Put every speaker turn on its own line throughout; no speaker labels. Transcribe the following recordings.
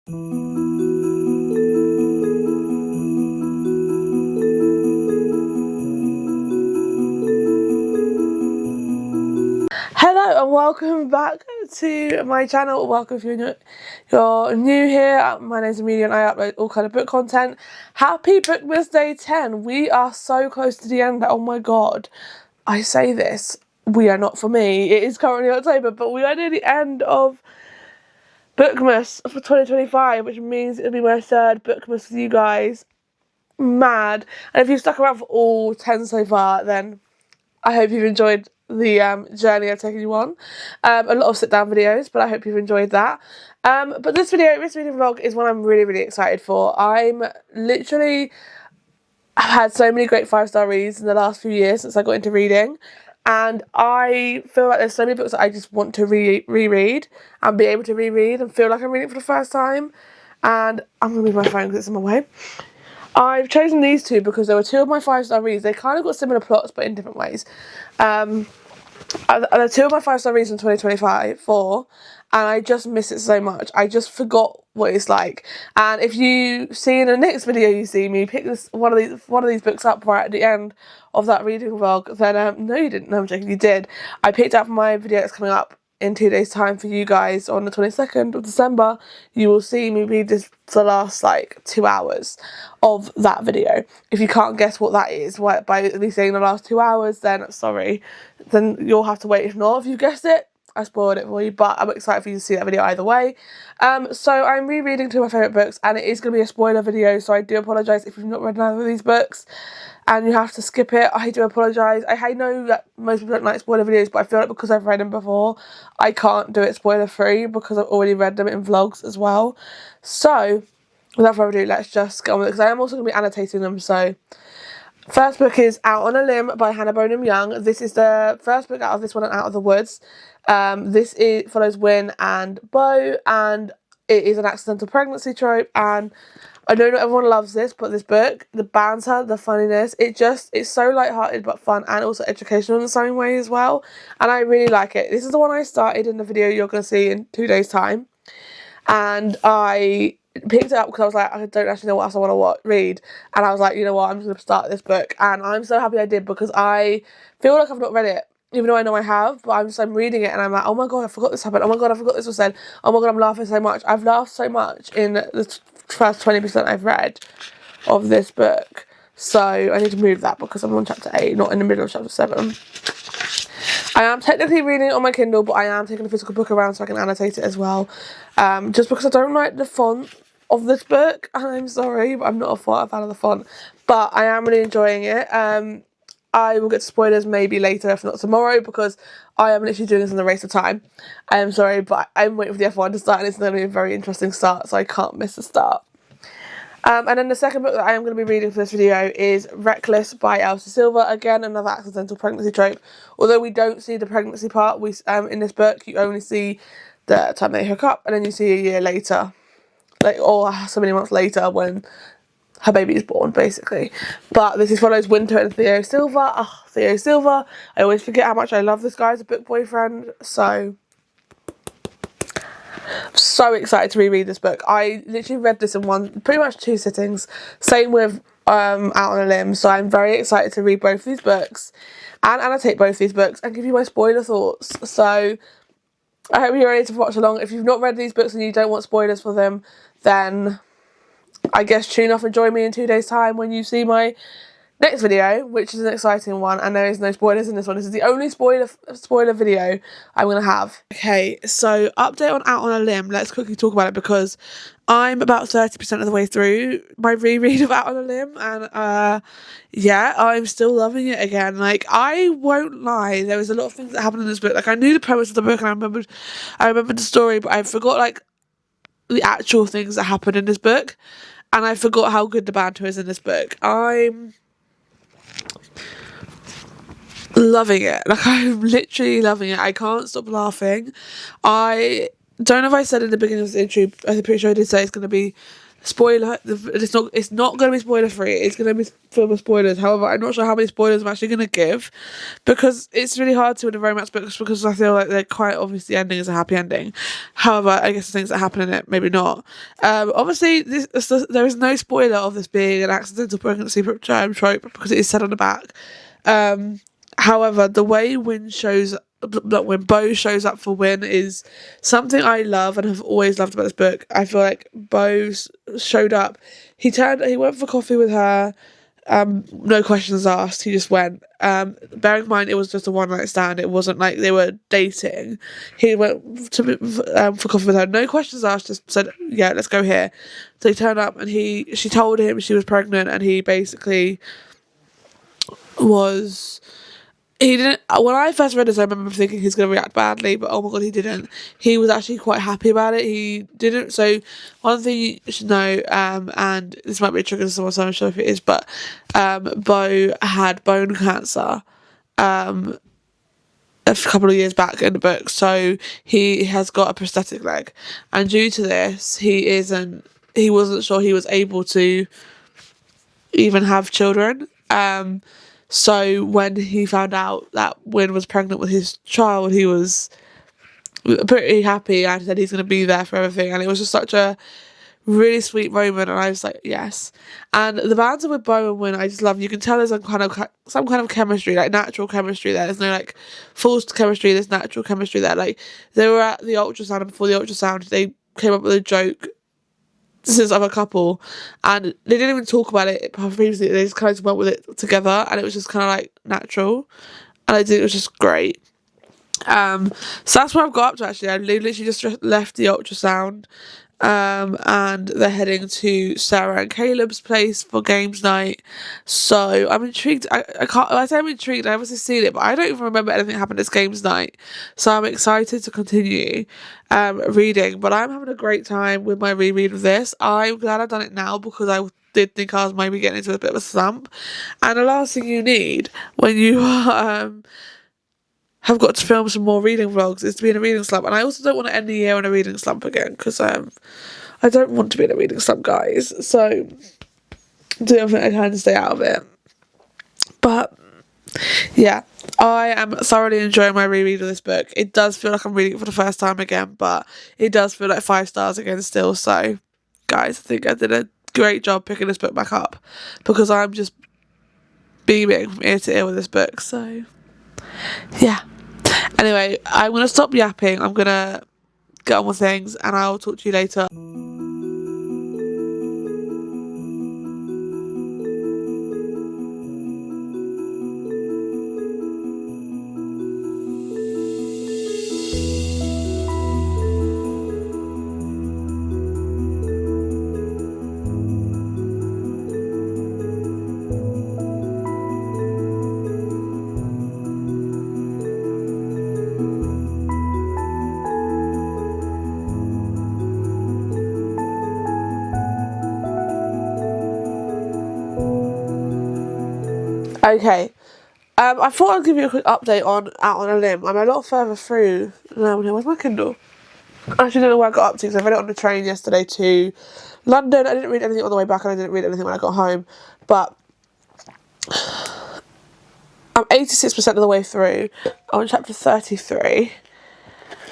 Hello and welcome back to my channel. Welcome if you're new here. My name's Amelia and I upload all kind of book content. Happy Bookmas Day 10. We are so close to the end. Oh my god. I say this, we are not for me. It is currently October, but we are near the end of Bookmas for 2025, which means it'll be my third Bookmas with you guys. Mad. And if you've stuck around for all 10 so far, then I hope you've enjoyed the journey I've taken you on. A lot of sit-down videos, but I hope you've enjoyed that. But this reading vlog is one I'm really, really excited for. I've had so many great 5-star reads in the last few years since I got into reading. And I feel like there's so many books that I just want to reread and be able to reread and feel like I'm reading it for the first time. And I'm going to move my phone because it's in my way. I've chosen these two because they were two of my 5-star reads. They kind of got similar plots, but in different ways. They're two of my 5-star reads in 2024, and I just miss it so much. I just forgot what it's like. And if you see in the next video you see me pick one of these books up right at the end of that reading vlog, then no you didn't. No, I'm joking, you did. I picked up my video that's coming up in 2 days time for you guys on the 22nd of December. You will see me read this for the last like 2 hours of that video. If you can't guess what that is by me saying the last 2 hours, then sorry, then you'll have to wait. If not, if you guessed it, I spoiled it for you, but I'm excited for you to see that video either way. So I'm rereading two of my favourite books, and it is going to be a spoiler video, so I do apologise if you've not read either of these books and you have to skip it. I do apologise. I know that most people don't like spoiler videos, but I feel like because I've read them before, I can't do it spoiler free because I've already read them in vlogs as well. So without further ado, let's just get on with it, because I am also going to be annotating them. So first book is Out on a Limb by Hannah Bonham Young. This is the first book out of this one and Out of the Woods. This follows Win and Beau, and it is an accidental pregnancy trope, and I know not everyone loves this, but this book, the banter, the funniness, it's so lighthearted but fun and also educational in the same way as well, and I really like it. This is the one I started in the video you're going to see in 2 days time, and I picked it up because I was like, I don't actually know what else I want to read, and I was like, you know what, I'm just going to start this book, and I'm so happy I did, because I feel like I've not read it, even though I know I have, but I'm reading it and I'm like, oh my god, I forgot this happened, oh my god, I forgot this was said, oh my god, I'm laughing so much. I've laughed so much in the first 20% I've read of this book, so I need to move that because I'm on chapter 8, not in the middle of chapter 7. I am technically reading it on my Kindle, but I am taking a physical book around so I can annotate it as well, just because I don't like the font of this book, and I'm sorry, but I'm not a fan of the font, but I am really enjoying it. I will get to spoilers maybe later, if not tomorrow, because I am literally doing this in a race of time. I am sorry, but I'm waiting for the F1 to start, and it's going to be a very interesting start, so I can't miss the start. And then the second book that I am going to be reading for this video is Reckless by Elsie Silver. Again, another accidental pregnancy trope. Although we don't see the pregnancy part, in this book you only see the time they hook up, and then you see a year later, or so many months later, when her baby is born, basically. But this follows Winter and Theo Silver. Oh, Theo Silver. I always forget how much I love this guy as a book boyfriend. So excited to reread this book. I literally read this in pretty much 2 sittings. Same with Out on a Limb. So I'm very excited to read both these books and annotate both these books and give you my spoiler thoughts. So I hope you're ready to watch along. If you've not read these books and you don't want spoilers for them, then I guess tune off and join me in 2 days time when you see my next video, which is an exciting one, and there is no spoilers in this one. This is the only spoiler video I'm going to have. Okay, so update on Out on a Limb. Let's quickly talk about it, because I'm about 30% of the way through my reread of Out on a Limb, and yeah, I'm still loving it again. Like, I won't lie, there was a lot of things that happened in this book. Like, I knew the premise of the book and I remembered the story, but I forgot like the actual things that happened in this book, and I forgot how good the banter is in this book. I'm loving it. Like, I'm literally loving it. I can't stop laughing. I don't know if I said in the beginning of the intro, I'm pretty sure I did say it's going to be spoiler, it's not going to be spoiler free, it's going to be filled with spoilers. However, I'm not sure how many spoilers I'm actually going to give, because it's really hard to in a romance books, because I feel like they're quite obvious the ending is a happy ending. However, I guess the things that happen in it, maybe not. Obviously there is no spoiler of this being an accidental pregnancy trope, because it is said on the back. However, the way when Bo shows up for Win is something I love and have always loved about this book. I feel like Bo showed up. He went for coffee with her. No questions asked. He just went. Bearing in mind it was just a one night stand. It wasn't like they were dating. He went for coffee with her. No questions asked. Just said, "Yeah, let's go here." So he turned up and she told him she was pregnant, and he basically was. He didn't. When I first read this, I remember thinking he's going to react badly, but oh my god, he didn't. He was actually quite happy about it. He didn't. So one thing you should know, and this might be a trigger to someone, so I'm not sure if it is, but Bo had bone cancer a couple of years back in the book, so he has got a prosthetic leg, and due to this, he wasn't sure he was able to even have children. So when he found out that Win was pregnant with his child, he was pretty happy and said he's going to be there for everything. And it was just such a really sweet moment, and I was like, yes. And the banter with Bo and Win, I just love. You can tell there's some kind of chemistry, like natural chemistry there. There's no like forced chemistry. There's natural chemistry there. Like they were at the ultrasound, and before the ultrasound, they came up with a joke. This other couple, and they didn't even talk about it previously. They just kind of went with it together, and it was just kind of like natural, and I think it was just great. So that's where I've got up to. Actually, I literally just left the ultrasound, and they're heading to Sarah and Caleb's place for games night. So I'm intrigued. I can't. I say I'm intrigued. I obviously seen it, but I don't even remember anything happened at games night. So I'm excited to continue reading. But I'm having a great time with my reread of this. I'm glad I've done it now, because I did think I was maybe getting into a bit of a slump. And the last thing you need when you have got to film some more reading vlogs is to be in a reading slump. And I also don't want to end the year in a reading slump again, because I don't want to be in a reading slump, guys. So do everything I can to stay out of it. But yeah, I am thoroughly enjoying my reread of this book. It does feel like I'm reading it for the first time again, but it does feel like 5 stars again still. So guys, I think I did a great job picking this book back up, because I'm just beaming from ear to ear with this book. So yeah. Anyway, I'm going to stop yapping. I'm going to get on with things, and I'll talk to you later. Okay, I thought I'd give you a quick update on Out on a Limb. I'm a lot further through now. Where's my Kindle? I actually don't know where I got up to, because I read it on the train yesterday to London. I didn't read anything on the way back, and I didn't read anything when I got home. But I'm 86% of the way through on chapter 33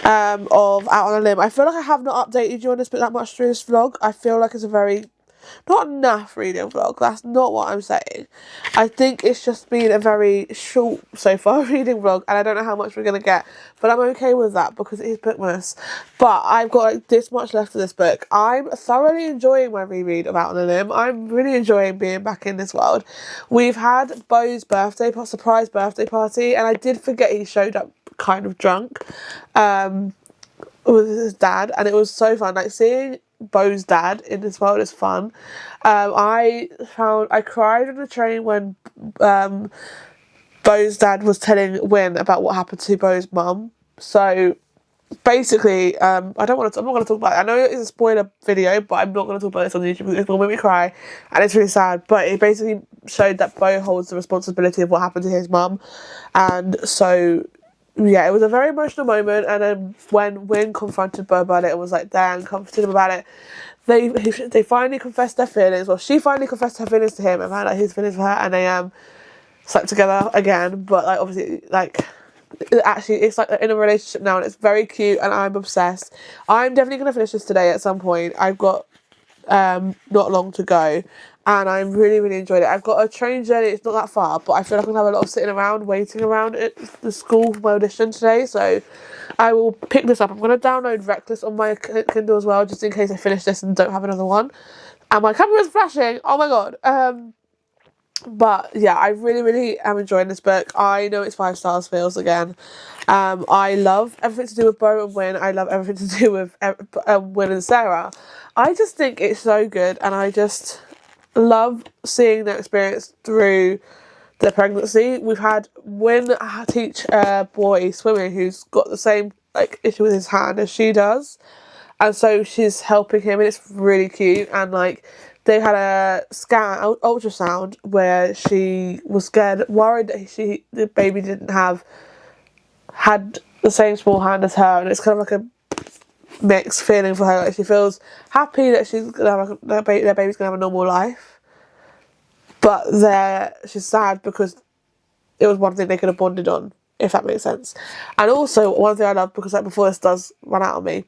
of Out on a Limb. I feel like I have not updated you on this book that much through this vlog. I feel like it's a very not enough reading vlog. That's not what I'm saying. I think it's just been a very short so far reading vlog, and I don't know how much we're gonna get, but I'm okay with that because it is bookmas. But I've got like this much left of this book. I'm thoroughly enjoying my reread of Out on a Limb. I'm really enjoying being back in this world. We've had Bo's surprise birthday party, and I did forget he showed up kind of drunk with his dad, and it was so fun. Like seeing Bo's dad in this world is fun. I cried on the train when Bo's dad was telling Win about what happened to Bo's mum. So basically, I'm not going to talk about it. I know it is a spoiler video, but I'm not going to talk about this on YouTube because it's going to make me cry, and it's really sad. But it basically showed that Bo holds the responsibility of what happened to his mum, and so yeah, it was a very emotional moment. And then when Win confronted Bo about it and was like there and comforted him about it, they finally confessed their feelings. Well, she finally confessed her feelings to him and found out his feelings for her, and they slept together again. But like obviously like actually it's like they're in a relationship now, and it's very cute, and I'm obsessed. I'm definitely gonna finish this today at some point. I've got not long to go, and I really enjoyed it. I've got a train journey, it's not that far, but I feel like I'm gonna have a lot of sitting around waiting around at the school for my audition today, so I will pick this up. I'm gonna download Reckless on my Kindle as well, just in case I finish this and don't have another one. And my camera is flashing, oh my god. But yeah, I really am enjoying this book. I know it's 5 stars feels again. I love everything to do with Bo and Win. I love everything to do with Win and Sarah. I just think it's so good, and I just love seeing their experience through their pregnancy. We've had Win teach a boy swimming who's got the same like issue with his hand as she does, and so she's helping him, and it's really cute. And like they had a ultrasound where she was scared, worried that the baby didn't had the same small hand as her, and it's kind of like a mixed feeling for her. Like she feels happy that she's gonna have their baby's gonna have a normal life, but she's sad because it was one thing they could have bonded on, if that makes sense. And also one thing I love, because like before this does run out on me,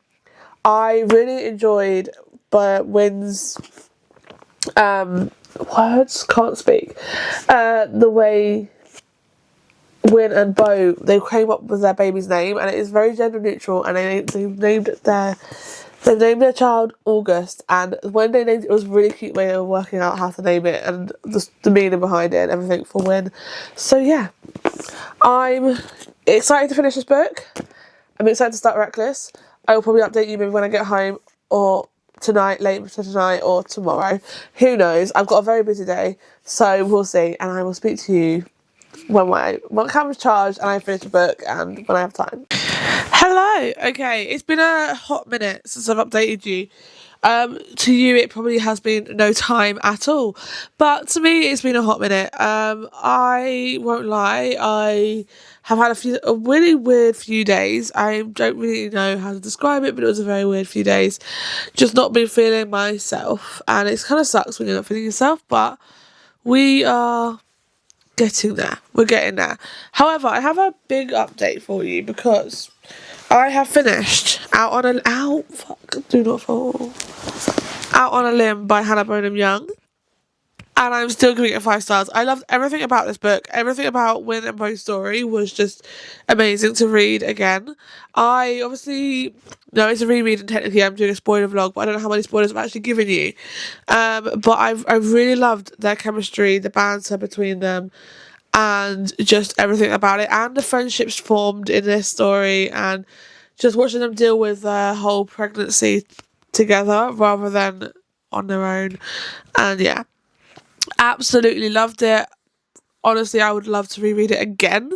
I really enjoyed Wynn's words can't speak. The way Win and Bo, they came up with their baby's name, and it is very gender neutral, and they named their child August, and when they named it, it was a really cute way of working out how to name it and the meaning behind it and everything for Win. So yeah, I'm excited to finish this book. I'm excited to start Reckless. I will probably update you maybe when I get home, or later tonight or tomorrow. Who knows? I've got a very busy day, so we'll see, and I will speak to you when my camera's charged and I finish the book and when I have time. Hello. Okay, it's been a hot minute since I've updated you. To you it probably has been no time at all, but to me it's been a hot minute. I won't lie, I have had a really weird few days. I don't really know how to describe it, but it was a very weird few days. Just not been feeling myself, and it kind of sucks when you're not feeling yourself, but we are getting there. We're getting there. However, I have a big update for you, because I have finished Out on a Limb by Hannah Bonham Young, and I'm still giving it 5 stars. I loved everything about this book. Everything about Win and Bo's story was just amazing to read again. I obviously know it's a reread, and technically I'm doing a spoiler vlog, but I don't know how many spoilers I've actually given you. But I've really loved their chemistry, the banter between them, and just everything about it, and the friendships formed in this story, and just watching them deal with their whole pregnancy together rather than on their own. And yeah, absolutely loved it. Honestly, I would love to reread it again.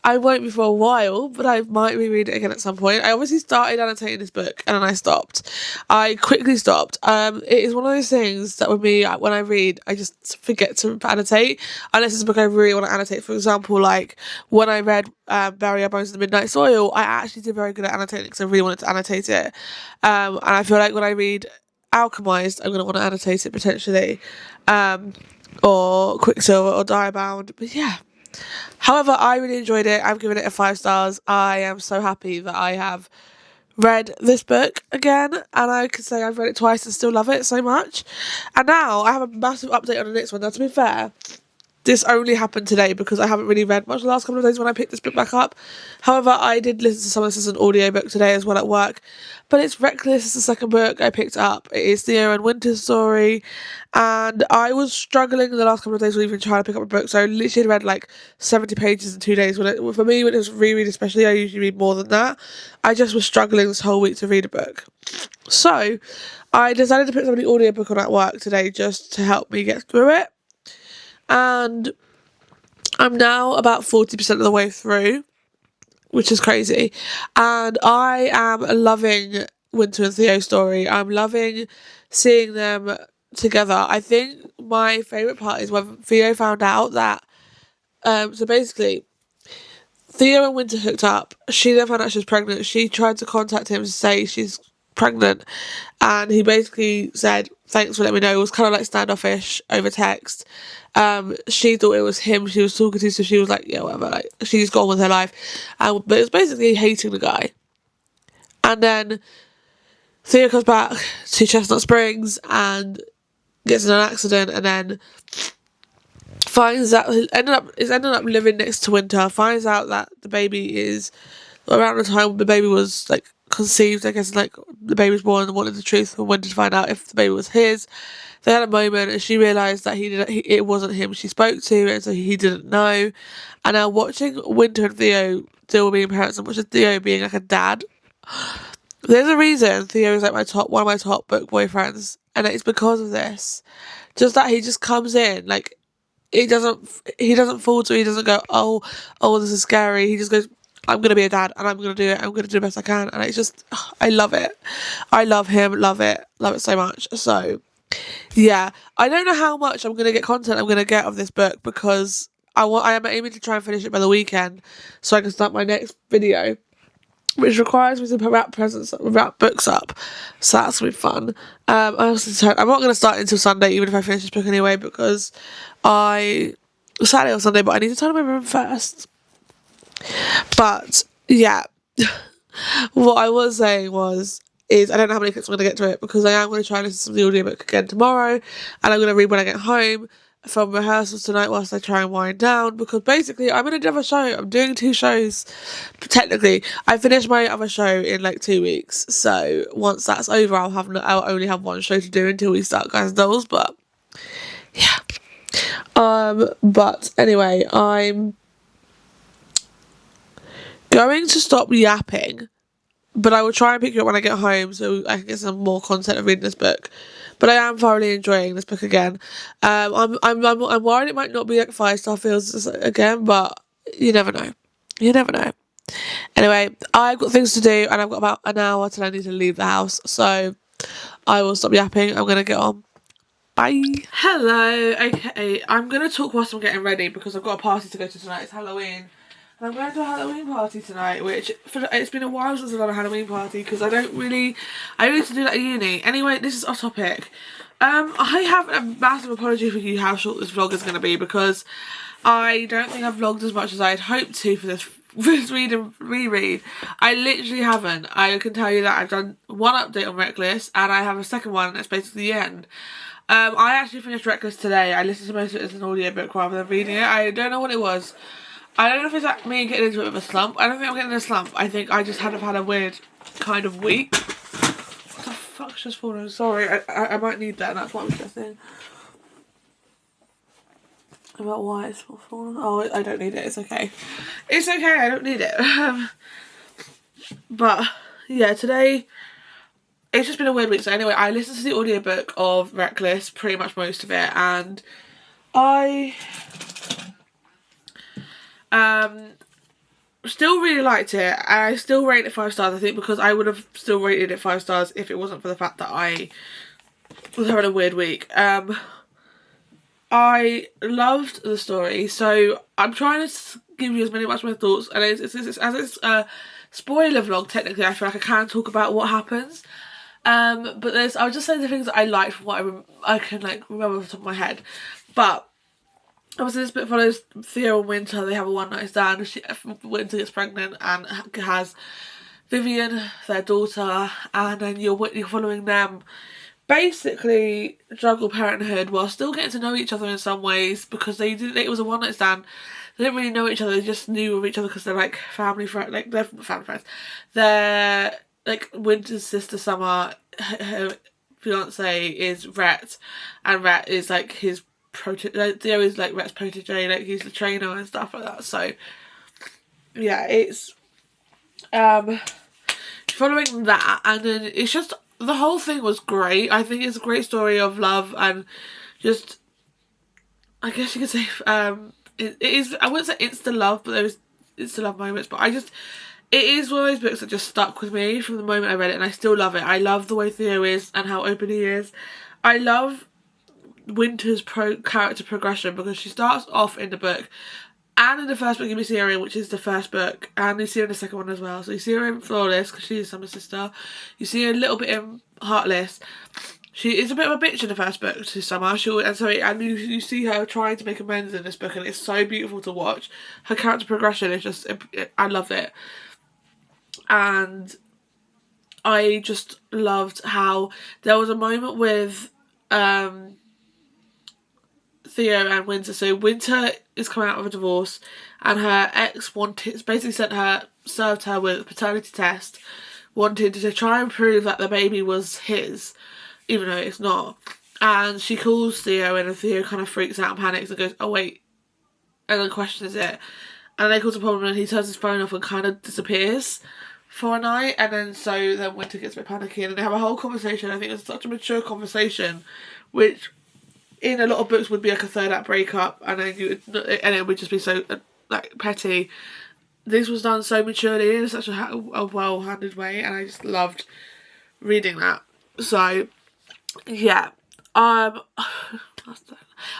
I won't be for a while, but I might reread it again at some point. I obviously started annotating this book, and then I stopped. I quickly stopped. It is one of those things that with me, when I read, I just forget to annotate, unless it's a book I really want to annotate. For example, like when I read Bury Our Bones in the Midnight Soil, I actually did very good at annotating because I really wanted to annotate it. And I feel like when I read Alchemized, I'm going to want to annotate it potentially. Or Quicksilver or Diabound, but yeah. However, I really enjoyed it. I've given it a 5 stars. I am so happy that I have read this book again, and I could say I've read it twice and still love it so much. And now I have a massive update on the next one. Now, to be fair, this only happened today because I haven't really read much the last couple of days when I picked this book back up. However, I did listen to some of this as an audiobook today as well at work. But it's Reckless, it's the second book I picked up. It is Theo and Winter's story. And I was struggling the last couple of days with even trying to pick up a book. So I literally read like 70 pages in 2 days. For me, when it was reread especially, I usually read more than that. I just was struggling this whole week to read a book. So I decided to put some of the audiobook on at work today just to help me get through it. And I'm now about 40% of the way through, which is crazy. And I am loving Winter and Theo's story. I'm loving seeing them together. I think my favourite part is when Theo found out that, so basically, Theo and Winter hooked up. She then found out she was pregnant. She tried to contact him to say she's pregnant, and he basically said thanks for letting me know. It was kind of like standoffish over text. She thought it was him she was talking to, so she was like, yeah, whatever, like she's gone with her life. But it was basically hating the guy. And then Theo comes back to Chestnut Springs and gets in an accident, and then finds out is ended up living next to Winter. Finds out that the baby is around the time the baby was like conceived. I guess like the baby was born and wanted the truth and wanted to find out if the baby was his. They had a moment, and she realised that it wasn't him she spoke to, and so he didn't know. And now watching Winter and Theo deal with being parents, and watching Theo being like a dad. There's a reason Theo is like one of my top book boyfriends, and it's because of this. Just that he just comes in like he doesn't falter. He doesn't go, oh, this is scary. He just goes, I'm gonna be a dad, and I'm gonna do it. I'm gonna do the best I can, and it's just, I love it. I love him. Love it so much. So, yeah, I don't know how much I'm gonna get content I'm gonna get of this book, because I am aiming to try and finish it by the weekend, so I can start my next video, which requires me to wrap books up, so that's gonna be fun. I'm not gonna start until Sunday, even if I finish this book anyway, because Saturday or Sunday, but I need to tidy my room first. But yeah, what I was saying is I don't know how many clicks I'm gonna get to it, because I am gonna try and listen to the audiobook again tomorrow, and I'm gonna read when I get home from rehearsals tonight whilst I try and wind down, because basically I'm in another show. I'm doing 2 shows. Technically, I finished my other show in like 2 weeks, so once that's over, I'll only have 1 show to do until we start Guys and Dolls. But yeah, but anyway, I'm going to stop yapping, but I will try and pick you up when I get home so I can get some more content of reading this book. But I am thoroughly enjoying this book again. I'm worried it might not be like 5-star feels again, but you never know. You never know. Anyway, I've got things to do, and I've got about an hour till I need to leave the house, so I will stop yapping. I'm gonna get on. Bye. Hello. Okay, I'm gonna talk whilst I'm getting ready, because I've got a party to go to tonight. It's Halloween. And I'm going to a Halloween party tonight, which it's been a while since I've done a Halloween party, because I need to do that at uni. Anyway, this is off topic. I have a massive apology for you how short this vlog is going to be, because I don't think I've vlogged as much as I'd hoped to for this read and reread. I literally haven't. I can tell you that I've done 1 update on Reckless, and I have a second one that's basically the end. I actually finished Reckless today. I listened to most of it as an audiobook rather than reading it. I don't know what it was. I don't know if it's like me getting into a bit of a slump. I don't think I'm getting in a slump. I think I just have had a weird kind of week. What the fuck's just fallen? Sorry, I might need that, and that's what I'm stressing about why it's fallen. Oh, I don't need it. It's okay. It's okay. I don't need it. But yeah, today it's just been a weird week. So anyway, I listened to the audiobook of Reckless, pretty much most of it, and I still really liked it. I still rate it 5 stars, I think, because I would have still rated it 5 stars if it wasn't for the fact that I was having a weird week. I loved the story, so I'm trying to give you as much of my thoughts, and as it's a spoiler vlog, technically I feel like I can talk about what happens. But I'll just say the things that I liked from what I can like remember off the top of my head. But obviously this bit follows Theo and Winter. They have a 1-night stand. Winter gets pregnant and has Vivian, their daughter, and then you're following them basically juggle parenthood while still getting to know each other in some ways, because it was a 1-night stand. They didn't really know each other. They just knew of each other because they're like family friends. Like they're family friends. They're like Winter's sister Summer. Her fiance is Rhett, and Rhett is like his Theo is like Rhett's protege, like he's the trainer and stuff like that. So yeah, it's following that, and then it's just the whole thing was great. I think it's a great story of love, and just I guess you could say it is, I wouldn't say insta love, but there is insta love moments, but it is one of those books that just stuck with me from the moment I read it, and I still love it. I love the way Theo is and how open he is. I love Winter's character progression, because she starts off in the book And in the first book you see her in, which is the first book, and you see her in the second one as well. So you see her in Flawless, because she's Summer's sister. You see her a little bit in Heartless. She is a bit of a bitch in the first book to Summer. And you see her trying to make amends in this book, and it's so beautiful to watch. Her character progression is just, I love it. And I just loved how there was a moment with Theo and Winter. So Winter is coming out of a divorce, and her ex basically served her with a paternity test, wanted to try and prove that the baby was his, even though it's not. And she calls Theo, and Theo kind of freaks out and panics and goes, oh wait, and then questions it. And they cause a problem, and he turns his phone off and kind of disappears for a night. And then Winter gets a bit panicky, and they have a whole conversation. I think it's such a mature conversation, which in a lot of books would be like a third act breakup, and it would just be so like petty. This was done so maturely in such a well-handed way, and I just loved reading that. So yeah, I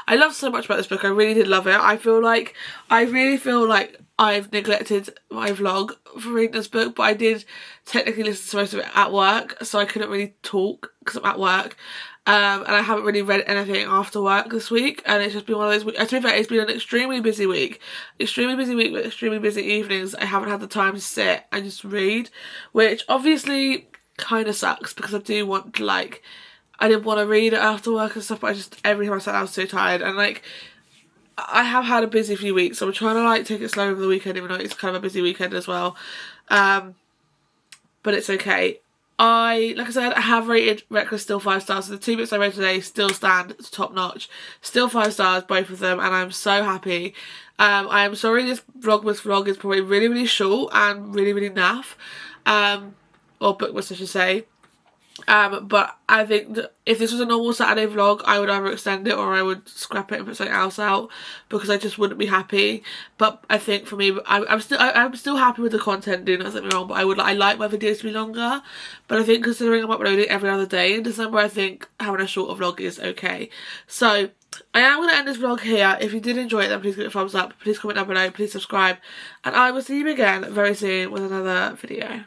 love so much about this book. I really did love it. I really feel like I've neglected my vlog for reading this book, but I did technically listen to most of it at work, so I couldn't really talk because I'm at work. And I haven't really read anything after work this week, and it's just been one of those weeks. To be fair, it's been an extremely busy week with extremely busy evenings. I haven't had the time to sit and just read, which obviously kind of sucks, because I do want to, like, I did want to read it after work and stuff, but every time I sat down I was so tired, and like, I have had a busy few weeks, so I'm trying to like take it slow over the weekend, even though it's kind of a busy weekend as well. But it's okay. Like I said, I have rated Reckless still 5 stars. So the 2 books I read today still stand top notch. Still 5 stars, both of them, and I'm so happy. I am sorry this Vlogmas vlog is probably really, really short and really, really naff. Or bookmas, I should say. But I think that if this was a normal Saturday vlog, I would either extend it or I would scrap it and put something else out, because I just wouldn't be happy. But I think for me, I'm still happy with the content, do not get me wrong, but I like my videos to be longer. But I think considering I'm uploading every other day in December, I think having a shorter vlog is okay. So I am going to end this vlog here. If you did enjoy it, then please give it a thumbs up, please comment down below, please subscribe, and I will see you again very soon with another video.